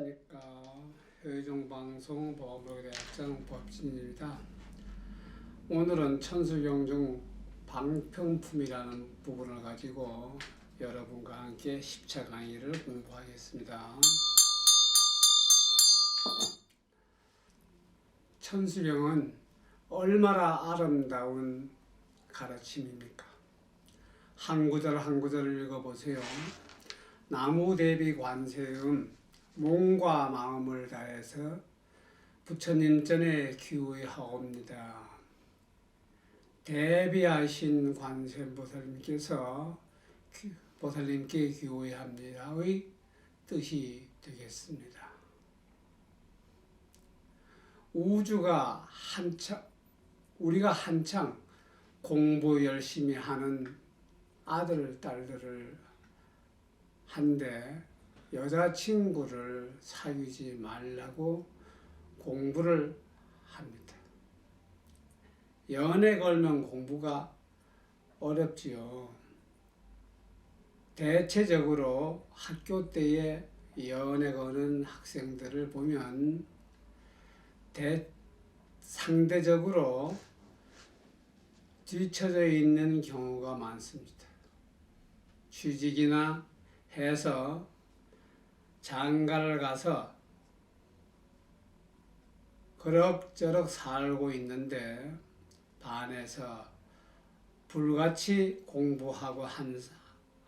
안녕하십니까. 효의종방송 보건복지대학장 법진입니다. 오늘은 천수경 중 방평품이라는 부분을 가지고 여러분과 함께 10차 강의를 공부하겠습니다. 천수경은 얼마나 아름다운 가르침입니까? 한 구절 한 구절을 읽어보세요. 나무 대비 관세음 몸과 마음을 다해서 부처님 전에 기우하옵니다. 대비하신 관세음보살님께서 보살님께 기우합니다의 뜻이 되겠습니다. 우주가 우리가 한창 공부 열심히 하는 아들, 딸들을 한데 여자친구를 사귀지 말라고 공부를 합니다. 연애 걸면 공부가 어렵지요. 대체적으로 학교 때에 연애 거는 학생들을 보면 상대적으로 뒤처져 있는 경우가 많습니다. 취직이나 해서 장가를 가서 그럭저럭 살고 있는데 반에서 불같이 공부하고 한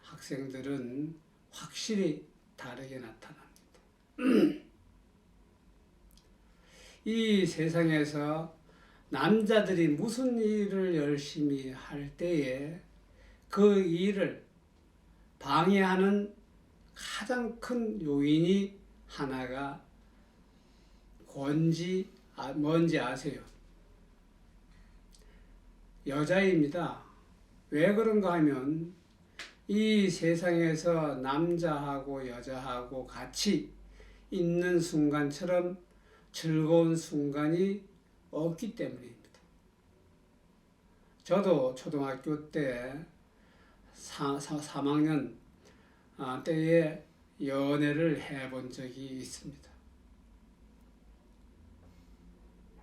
학생들은 확실히 다르게 나타납니다. 이 세상에서 남자들이 무슨 일을 열심히 할 때에 그 일을 방해하는 가장 큰 요인이 하나가 뭔지 아세요? 여자입니다. 왜 그런가 하면 이 세상에서 남자하고 여자하고 같이 있는 순간처럼 즐거운 순간이 없기 때문입니다. 저도 초등학교 때 3학년 때에 연애를 해본 적이 있습니다.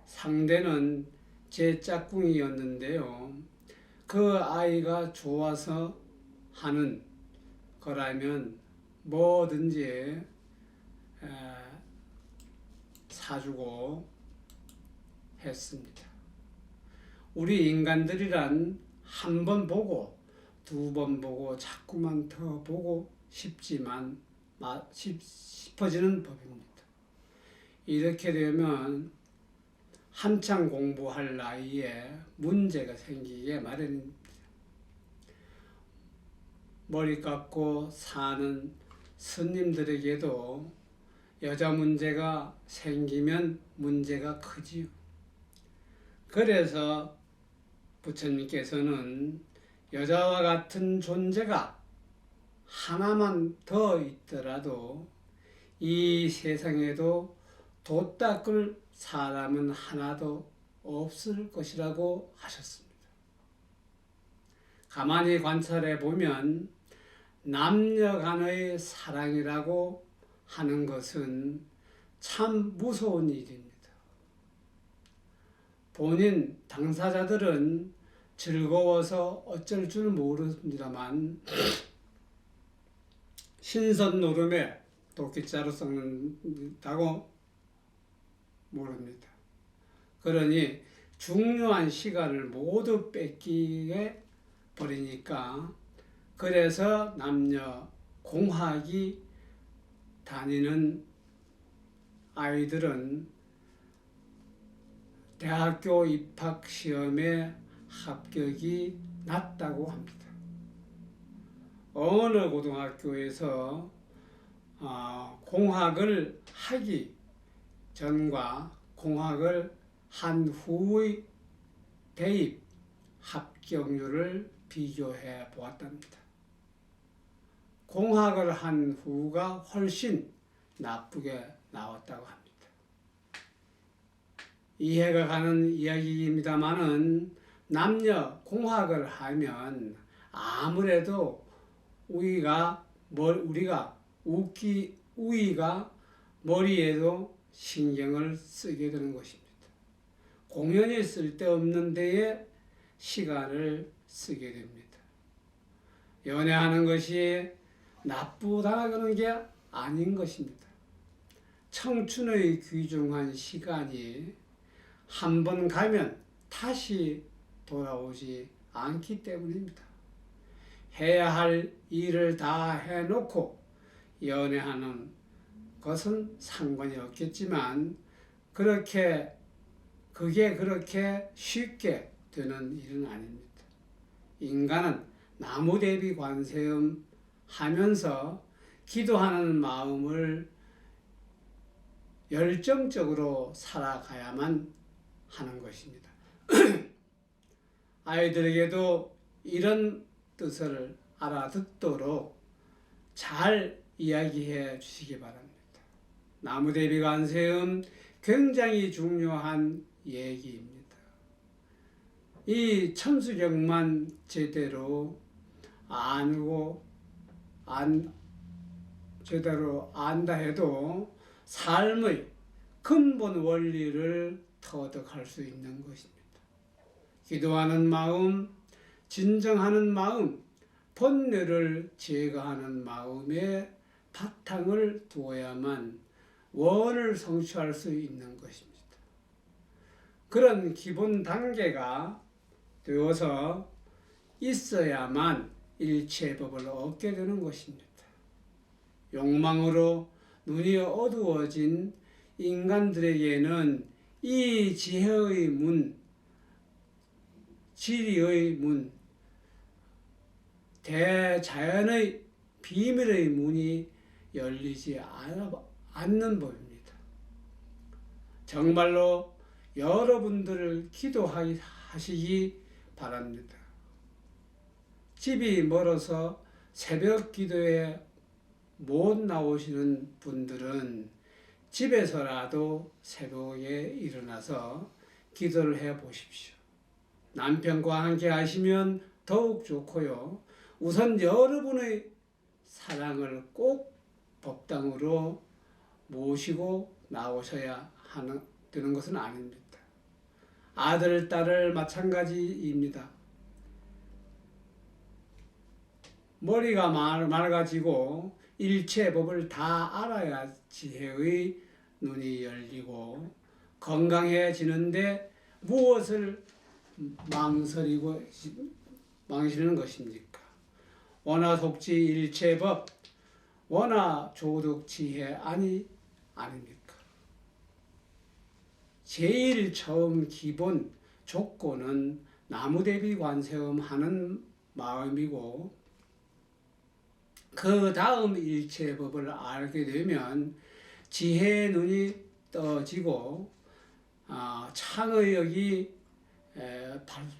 상대는 제 짝꿍이었는데요. 그 아이가 좋아서 하는 거라면 뭐든지 사주고 했습니다. 우리 인간들이란 한 번 보고 두 번 보고 자꾸만 더 보고 싶어지는 법입니다. 이렇게 되면 한창 공부할 나이에 문제가 생기게 마련입니다. 머리 깎고 사는 스님들에게도 여자 문제가 생기면 문제가 크지요. 그래서 부처님께서는 여자와 같은 존재가 하나만 더 있더라도 이 세상에도 도 닦을 사람은 하나도 없을 것이라고 하셨습니다. 가만히 관찰해 보면 남녀 간의 사랑이라고 하는 것은 참 무서운 일입니다. 본인 당사자들은 즐거워서 어쩔 줄 모릅니다만 신선 노름에 도끼자루 썩는다고 모릅니다. 그러니 중요한 시간을 모두 뺏기게 버리니까 그래서 남녀 공학이 다니는 아이들은 대학교 입학 시험에 합격이 낮다고 합니다. 어느 고등학교에서 공학을 하기 전과 공학을 한 후의 대입 합격률을 비교해 보았답니다. 공학을 한 후가 훨씬 나쁘게 나왔다고 합니다. 이해가 가는 이야기입니다만은 남녀 공학을 하면 아무래도 우리가 우위가 머리에도 신경을 쓰게 되는 것입니다. 공연이 쓸데없는 데에 시간을 쓰게 됩니다. 연애하는 것이 나쁘다는 게 아닌 것입니다. 청춘의 귀중한 시간이 한 번 가면 다시 돌아오지 않기 때문입니다. 해야 할 일을 다 해놓고 연애하는 것은 상관이 없겠지만 그게 그렇게 쉽게 되는 일은 아닙니다. 인간은 나무대비 관세음 하면서 기도하는 마음을 열정적으로 살아가야만 하는 것입니다. 아이들에게도 이런 뜻을 알아듣도록 잘 이야기해 주시기 바랍니다. 나무대비 관세음 굉장히 중요한 얘기입니다. 이 천수경만 제대로 제대로 안다 해도 삶의 근본 원리를 터득할 수 있는 것입니다. 기도하는 마음, 진정하는 마음, 번뇌를 제거하는 마음에 바탕을 두어야만 원을 성취할 수 있는 것입니다. 그런 기본 단계가 되어서 있어야만 일체법을 얻게 되는 것입니다. 욕망으로 눈이 어두워진 인간들에게는 이 지혜의 문, 지리의 문, 대자연의 비밀의 문이 열리지 않는 법입니다. 정말로 여러분들을 기도하시기 바랍니다. 집이 멀어서 새벽 기도에 못 나오시는 분들은 집에서라도 새벽에 일어나서 기도를 해 보십시오. 남편과 함께 하시면 더욱 좋고요. 우선 여러분의 사랑을 꼭 법당으로 모시고 나오셔야 되는 것은 아닙니다. 아들, 딸을 마찬가지입니다. 머리가 맑아지고 일체법을 다 알아야 지혜의 눈이 열리고 건강해지는데 무엇을 망설이는 것입니까? 원화독지 일체법, 원화조득지혜 아닙니까? 제일 처음 기본 조건은 나무대비 관세음 하는 마음이고 그 다음 일체법을 알게 되면 지혜의 눈이 떠지고 창의력이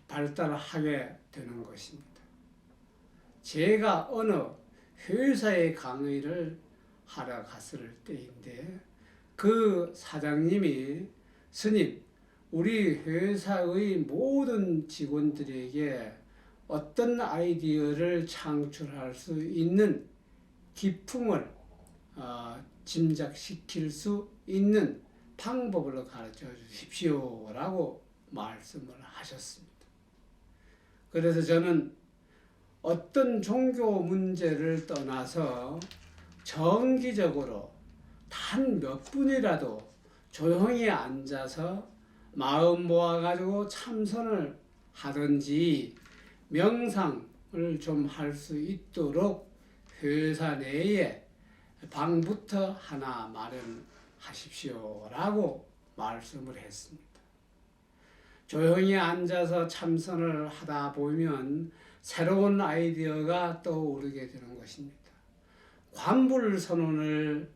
발달하게 되는 것입니다. 제가 어느 회사에 강의를 하러 갔을 때인데 그 사장님이 스님, 우리 회사의 모든 직원들에게 어떤 아이디어를 창출할 수 있는 기품을 짐작시킬 수 있는 방법을 가르쳐 주십시오 라고 말씀을 하셨습니다. 그래서 저는 어떤 종교 문제를 떠나서 정기적으로 단 몇 분이라도 조용히 앉아서 마음 모아가지고 참선을 하든지 명상을 좀 할 수 있도록 회사 내에 방부터 하나 마련하십시오 라고 말씀을 했습니다. 조용히 앉아서 참선을 하다 보면 새로운 아이디어가 떠오르게 되는 것입니다. 관불선언을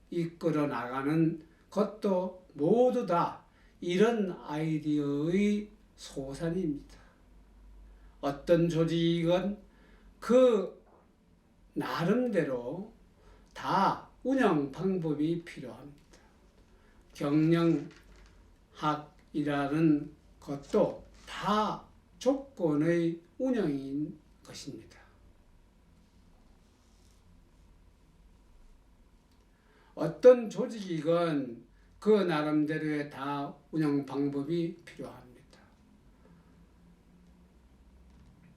이끌어 나가는 것도 모두 다 이런 아이디어의 소산입니다. 어떤 조직이건 그 나름대로 다 운영 방법이 필요합니다. 경영학이라는 것도 다 조건의 운영인 것입니다. 어떤 조직이건 그 나름대로의 다 운영 방법이 필요합니다.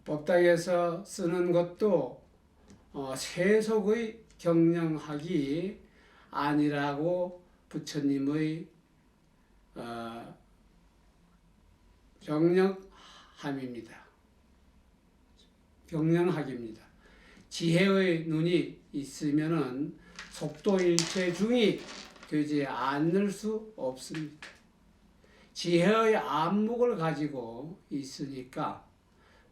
법당에서 쓰는 것도 세속의 경영학이 아니라고 부처님의 경영함입니다. 경영학입니다. 지혜의 눈이 있으면은 속도일체 중이 되지 않을 수 없습니다. 지혜의 안목을 가지고 있으니까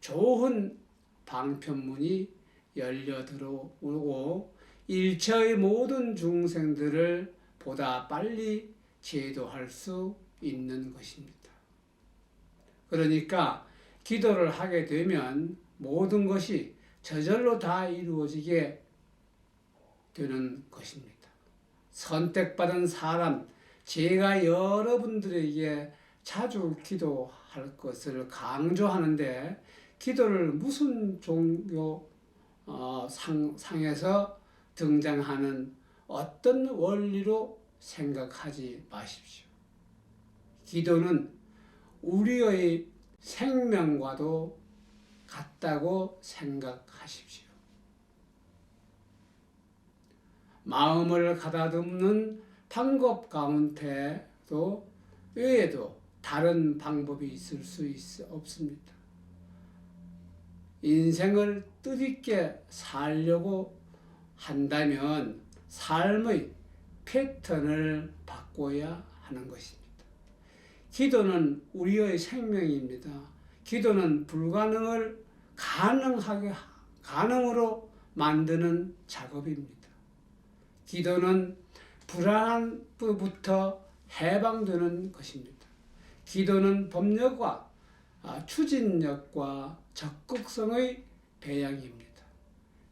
좋은 방편문이 열려 들어오고 일체의 모든 중생들을 보다 빨리 제도할 수 있는 것입니다. 그러니까 기도를 하게 되면 모든 것이 저절로 다 이루어지게 되는 것입니다. 선택받은 사람, 제가 여러분들에게 자주 기도할 것을 강조하는데 기도를 무슨 종교 상에서 등장하는 어떤 원리로 생각하지 마십시오. 기도는 우리의 생명과도 같다고 생각하십시오. 마음을 가다듬는 방법 가운데도 외에도 다른 방법이 있을 수 없습니다. 인생을 뜻있게 살려고 한다면 삶의 패턴을 바꿔야 하는 것입니다. 기도는 우리의 생명입니다. 기도는 불가능을 가능으로 만드는 작업입니다. 기도는 불안함부터 해방되는 것입니다. 기도는 법력과 추진력과 적극성의 배양입니다.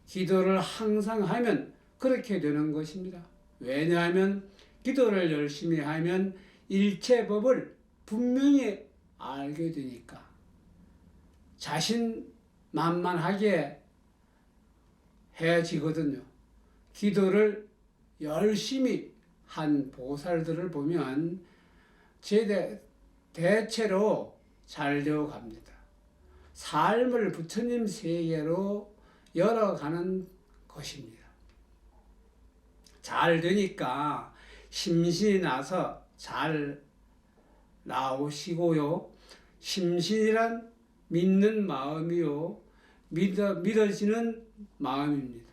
기도를 항상 하면 그렇게 되는 것입니다. 왜냐하면 기도를 열심히 하면 일체법을 분명히 알게 되니까 자신만만하게 해지거든요. 기도를 열심히 한 보살들을 보면 대체로 잘 되어갑니다. 삶을 부처님 세계로 열어가는 것입니다. 잘 되니까 심신이 나서 잘 나오시고요. 심신이란 믿는 마음이요. 믿어지는 마음입니다.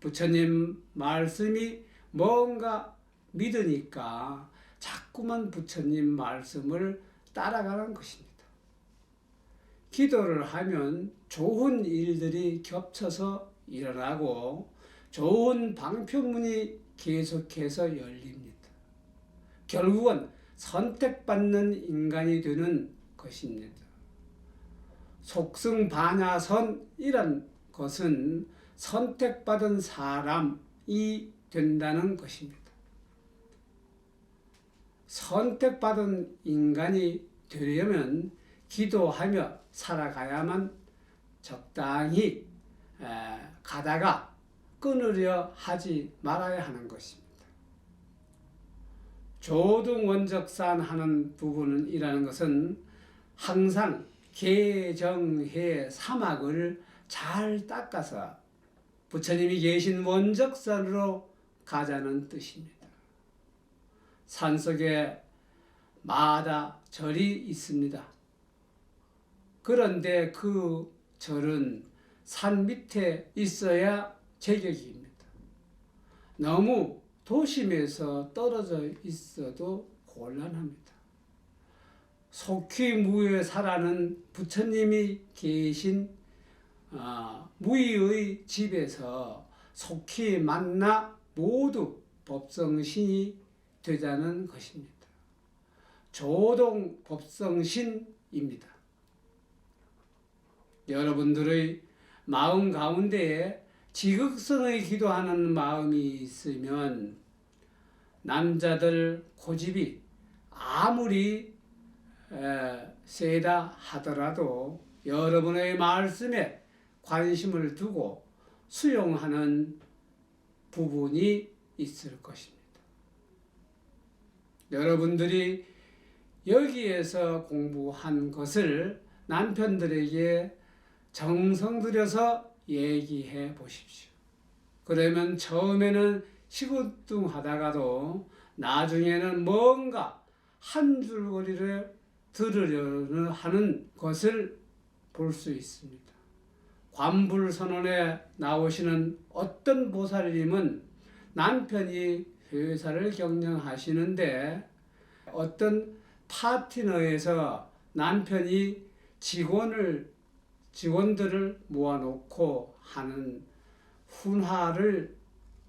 부처님 말씀이 뭔가 믿으니까 자꾸만 부처님 말씀을 따라가는 것입니다. 기도를 하면 좋은 일들이 겹쳐서 일어나고 좋은 방편문이 계속해서 열립니다. 결국은 선택받는 인간이 되는 것입니다. 속승반야선이란 것은 선택받은 사람이 된다는 것입니다. 선택받은 인간이 되려면 기도하며 살아가야만 적당히 가다가 끊으려 하지 말아야 하는 것입니다. 조등원적산 하는 부분이라는 것은 항상 개정해 사막을 잘 닦아서 부처님이 계신 원적산으로 가자는 뜻입니다. 산속에 마다 절이 있습니다. 그런데 그 절은 산 밑에 있어야 제격입니다. 너무 도심에서 떨어져 있어도 곤란합니다. 속히 무에 살아는 부처님이 계신 무의의 집에서 속히 만나 모두 법성신이 되자는 것입니다. 조동 법성신입니다. 여러분들의 마음 가운데에 지극성의 기도하는 마음이 있으면 남자들 고집이 아무리 세다 하더라도 여러분의 말씀에 관심을 두고 수용하는 부분이 있을 것입니다. 여러분들이 여기에서 공부한 것을 남편들에게 정성 들여서 얘기해 보십시오. 그러면 처음에는 시큰둥하다가도 나중에는 뭔가 한 줄거리를 들으려는 하는 것을 볼 수 있습니다. 관불선언에 나오시는 어떤 보살님은 남편이 회사를 경영하시는데 어떤 파트너에서 남편이 직원들을 모아놓고 하는 훈화를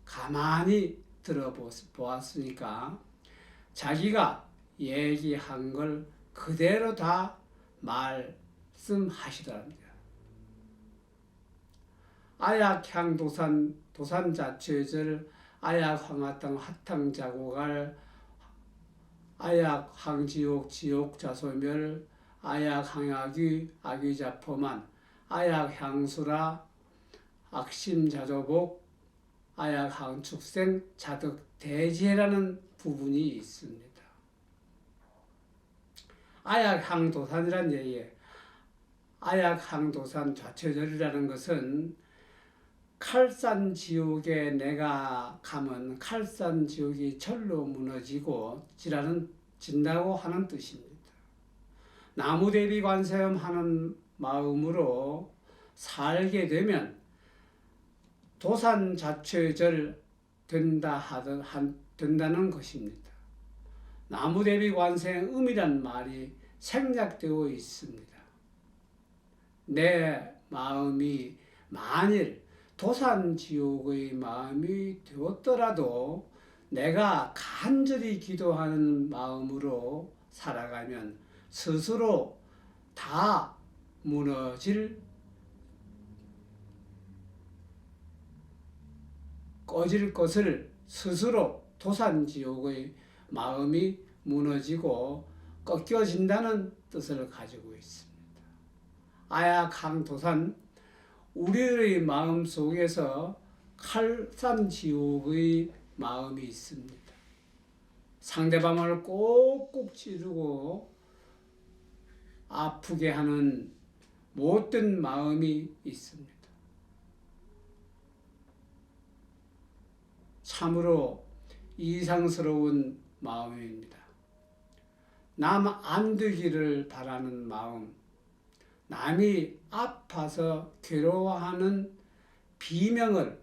가만히 들어보았으니까 자기가 얘기한 걸 그대로 다 말씀하시더랍니다. 아약향 도산자취절 아약황하땅 화탕자고갈 아약항지옥 지옥자소멸 아약항악귀 악귀자포만 아약향수라 악심자조복 아약항축생 자득대지해라는 부분이 있습니다. 아약항도산이란 얘기예요. 아약항도산 좌체절이라는 것은 칼산지옥에 내가 가면 칼산지옥이 절로 무너지고 진다고 하는 뜻입니다. 나무대비 관세음 하는 마음으로 살게 되면 도산자체절 된다는 것입니다. 나무대비 관세음이란 말이 생략되어 있습니다. 내 마음이 만일 도산지옥의 마음이 되었더라도 내가 간절히 기도하는 마음으로 살아가면 스스로 다 꺼질 것을 스스로 도산지옥의 마음이 무너지고 꺾여진다는 뜻을 가지고 있습니다. 아약항도산 우리의 마음 속에서 칼산지옥의 마음이 있습니다. 상대방을 꼭꼭 찌르고 아프게 하는 못된 마음이 있습니다. 참으로 이상스러운 마음입니다. 남 안 되기를 바라는 마음, 남이 아파서 괴로워하는 비명을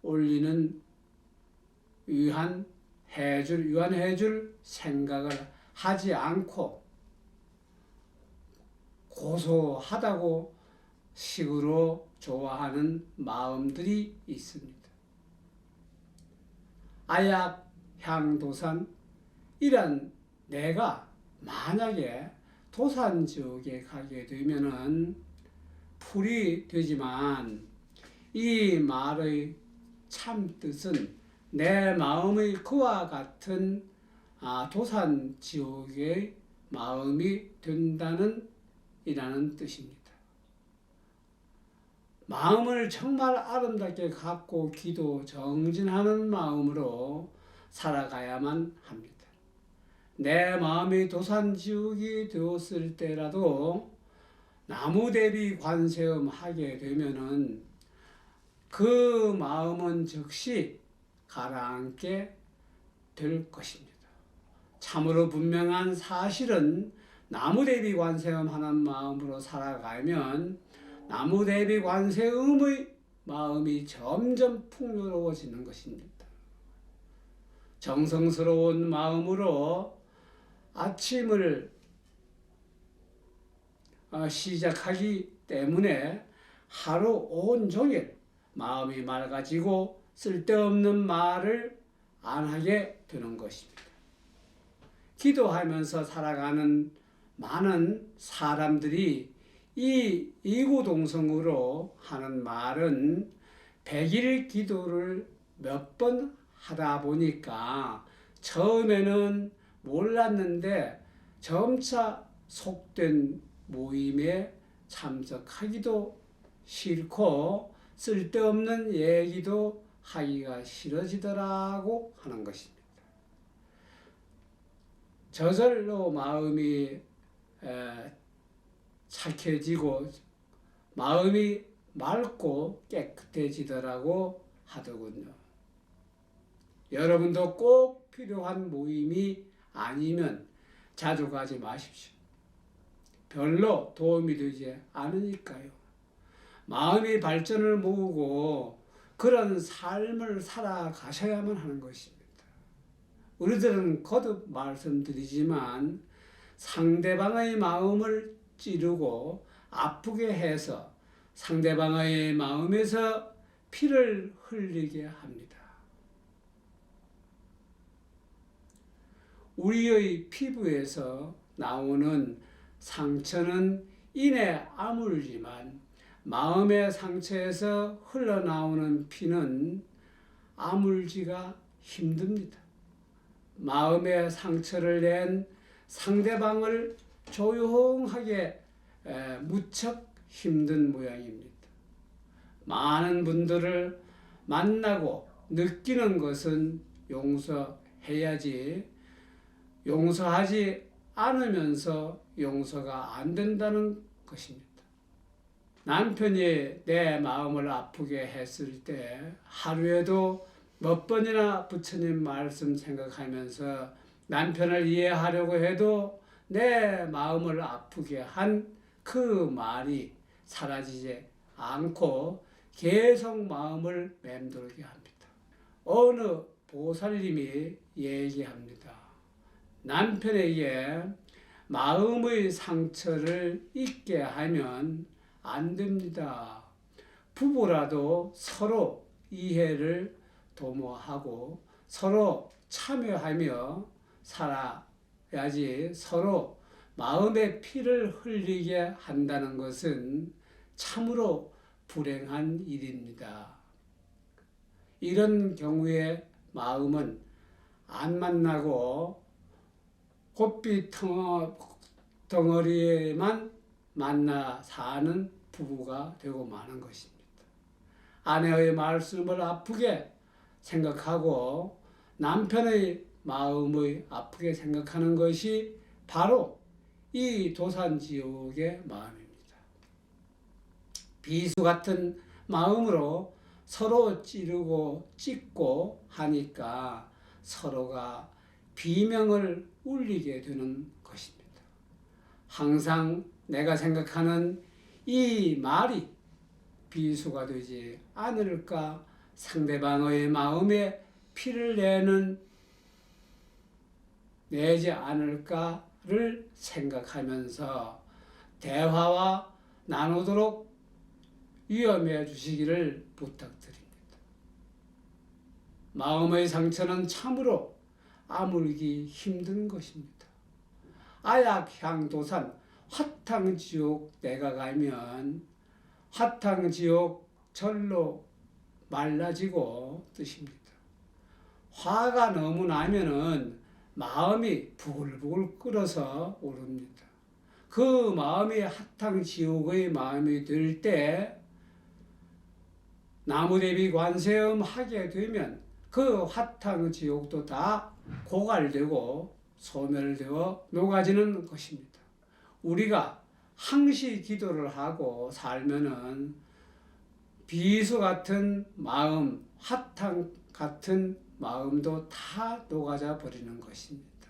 올리는 유한해줄 생각을 하지 않고 고소하다고 식으로 좋아하는 마음들이 있습니다. 아약향도산 이란 내가 만약에 도산지옥에 가게 되면은 풀이 되지만 이 말의 참 뜻은 내 마음의 그와 같은 도산지옥의 마음이 된다는 이라는 뜻입니다. 마음을 정말 아름답게 갖고 기도 정진하는 마음으로 살아가야만 합니다. 내 마음이 도산지옥이 되었을 때라도 나무대비 관세음 하게 되면은 그 마음은 즉시 가라앉게 될 것입니다. 참으로 분명한 사실은 나무대비 관세음 하는 마음으로 살아가면 나무대비 관세음의 마음이 점점 풍요로워지는 것입니다. 정성스러운 마음으로 아침을 시작하기 때문에 하루 온종일 마음이 맑아지고 쓸데없는 말을 안 하게 되는 것입니다. 기도하면서 살아가는 많은 사람들이 이 이구동성으로 하는 말은 100일 기도를 몇 번 하다 보니까 처음에는 몰랐는데 점차 속된 모임에 참석하기도 싫고 쓸데없는 얘기도 하기가 싫어지더라고 하는 것입니다. 저절로 마음이 착해지고 마음이 맑고 깨끗해지더라고 하더군요. 여러분도 꼭 필요한 모임이 아니면 자주 가지 마십시오. 별로 도움이 되지 않으니까요. 마음이 발전을 모으고 그런 삶을 살아가셔야만 하는 것입니다. 우리들은 거듭 말씀드리지만 상대방의 마음을 찌르고 아프게 해서 상대방의 마음에서 피를 흘리게 합니다. 우리의 피부에서 나오는 상처는 이내 아물지만 마음의 상처에서 흘러나오는 피는 아물지가 힘듭니다. 마음의 상처를 낸 상대방을 조용하게 무척 힘든 모양입니다. 많은 분들을 만나고 느끼는 것은 용서해야지 용서하지 않으면서 용서가 안 된다는 것입니다. 남편이 내 마음을 아프게 했을 때 하루에도 몇 번이나 부처님 말씀 생각하면서 남편을 이해하려고 해도 내 마음을 아프게 한 그 말이 사라지지 않고 계속 마음을 맴돌게 합니다. 어느 보살님이 얘기합니다. 남편에게 마음의 상처를 잊게 하면 안 됩니다. 부부라도 서로 이해를 도모하고 서로 참여하며 살아야지 서로 마음의 피를 흘리게 한다는 것은 참으로 불행한 일입니다. 이런 경우에 마음은 안 만나고 곱비 덩어리에만 만나 사는 부부가 되고 마는 것입니다. 아내의 말씀을 아프게 생각하고 남편의 마음을 아프게 생각하는 것이 바로 이 도산지옥의 마음입니다. 비수 같은 마음으로 서로 찌르고 찢고 하니까 서로가 비명을 울리게 되는 것입니다. 항상 내가 생각하는 이 말이 비수가 되지 않을까, 상대방의 마음에 피를 내지 않을까를 생각하면서 대화와 나누도록 위험해 주시기를 부탁드립니다. 마음의 상처는 참으로 아물기 힘든 것입니다. 아약향도산 화탕지옥 내가 가면 화탕지옥 절로 말라지고 뜻입니다. 화가 너무 나면은 마음이 부글부글 끓어서 오릅니다. 그 마음이 화탕지옥의 마음이 될 때 나무대비 관세음 하게 되면 그 화탕지옥도 다 고갈되고 소멸되어 녹아지는 것입니다. 우리가 항시 기도를 하고 살면은 비수 같은 마음, 화탕 같은 마음도 다 녹아져 버리는 것입니다.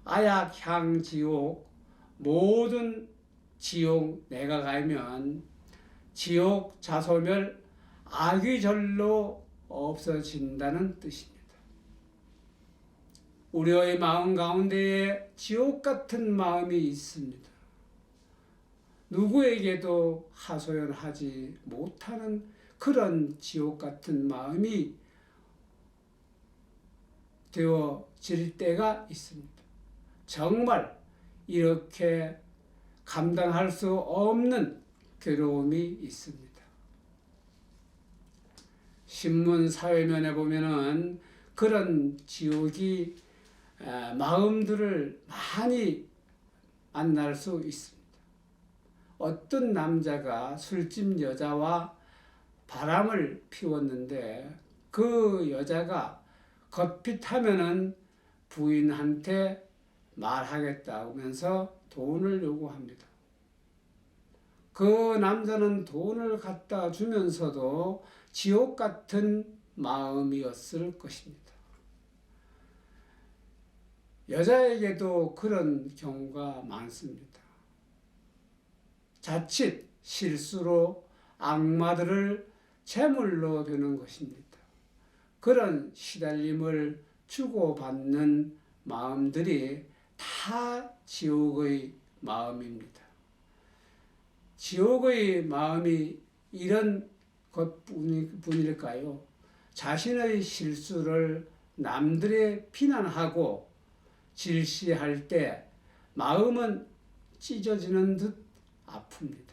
아약향 지옥, 모든 지옥 내가 가면 지옥 자소멸 악귀절로 없어진다는 뜻입니다. 우리의 마음 가운데에 지옥 같은 마음이 있습니다. 누구에게도 하소연하지 못하는 그런 지옥 같은 마음이 되어질 때가 있습니다. 정말 이렇게 감당할 수 없는 괴로움이 있습니다. 신문 사회면에 보면은 그런 지옥이 마음들을 많이 만날 수 있습니다. 어떤 남자가 술집 여자와 바람을 피웠는데 그 여자가 겉핏하면은 부인한테 말하겠다고 하면서 돈을 요구합니다. 그 남자는 돈을 갖다 주면서도 지옥 같은 마음이었을 것입니다. 여자에게도 그런 경우가 많습니다. 자칫 실수로 악마들을 제물로 드는 것입니다. 그런 시달림을 주고받는 마음들이 다 지옥의 마음입니다. 지옥의 마음이 이런 것뿐일까요? 자신의 실수를 남들의 비난하고 질시할 때 마음은 찢어지는 듯 아픕니다.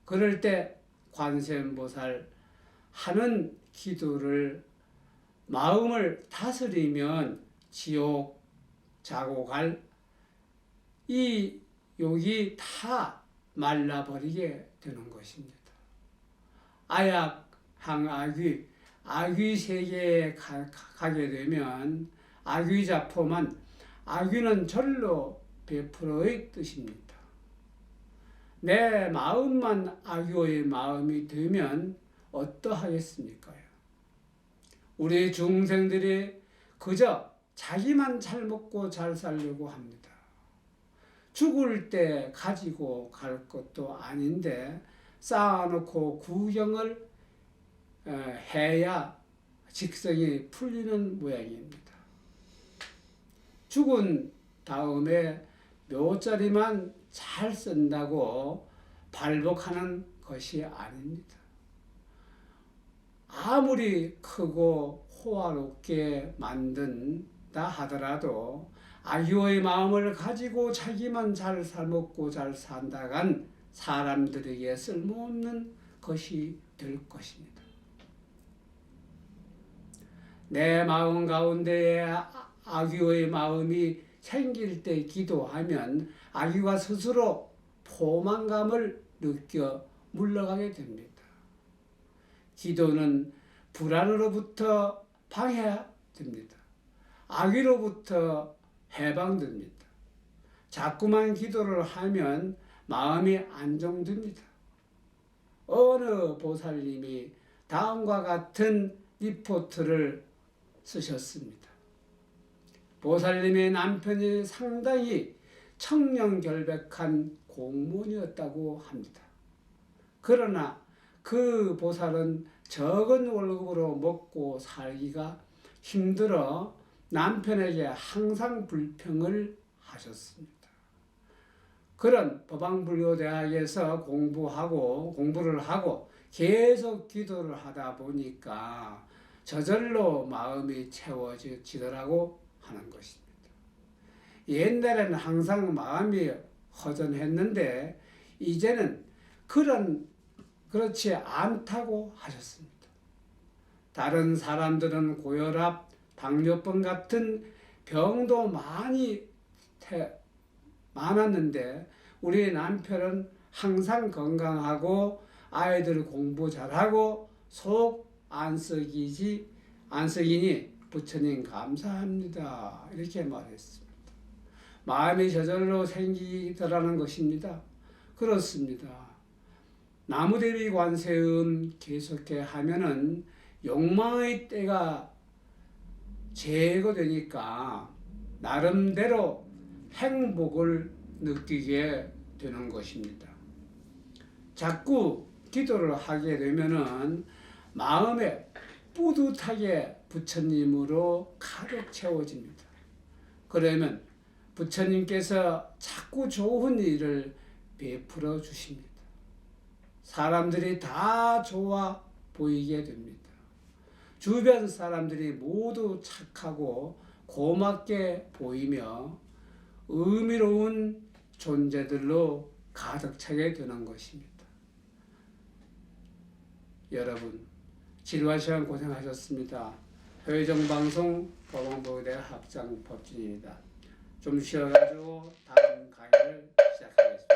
그럴 때 관세음보살 하는 기도를 마음을 다스리면 지옥 자고 갈 이 욕이 다 말라버리게 되는 것입니다. 아약, 항악귀, 악귀 세계에 가게 되면 악귀자포만 악귀는 절로 베풀어의 뜻입니다. 내 마음만 악귀의 마음이 되면 어떠하겠습니까? 우리 중생들이 그저 자기만 잘 먹고 잘 살려고 합니다. 죽을 때 가지고 갈 것도 아닌데 쌓아놓고 구경을 해야 직성이 풀리는 모양입니다. 죽은 다음에 묘자리만 잘 쓴다고 발복하는 것이 아닙니다. 아무리 크고 호화롭게 만든다 하더라도 악의의 마음을 가지고 자기만 잘 살먹고 잘 산다간 사람들에게 쓸모없는 것이 될 것입니다. 내 마음 가운데에 악의의 마음이 생길 때 기도하면 악의가 스스로 포만감을 느껴 물러가게 됩니다. 기도는 불안으로부터 방해됩니다. 악의로부터 해방됩니다. 자꾸만 기도를 하면 마음이 안정됩니다. 어느 보살님이 다음과 같은 리포트를 쓰셨습니다. 보살님의 남편이 상당히 청렴결백한 공무원이었다고 합니다. 그러나 그 보살은 적은 월급으로 먹고 살기가 힘들어 남편에게 항상 불평을 하셨습니다. 그런 법왕불교대학에서 공부를 하고 계속 기도를 하다 보니까 저절로 마음이 채워지더라고 하는 것입니다. 옛날에는 항상 마음이 허전했는데 이제는 그렇지 않다고 하셨습니다. 다른 사람들은 고혈압, 당뇨병 같은 병도 많았는데 우리 남편은 항상 건강하고 아이들 공부 잘하고 속 안썩이니 부처님 감사합니다. 이렇게 말했습니다. 마음이 저절로 생기더라는 것입니다. 그렇습니다. 나무대비 관세음 계속해 하면은 욕망의 때가 제거되니까 나름대로 행복을 느끼게 되는 것입니다. 자꾸 기도를 하게 되면은 마음에 뿌듯하게 부처님으로 가득 채워집니다. 그러면 부처님께서 자꾸 좋은 일을 베풀어 주십니다. 사람들이 다 좋아 보이게 됩니다. 주변 사람들이 모두 착하고 고맙게 보이며 의미로운 존재들로 가득 차게 되는 것입니다. 여러분, 지루한 시간 고생하셨습니다. 회정방송 법왕보대 학장 법진입니다. 좀 쉬어가지고 다음 강의를 시작하겠습니다.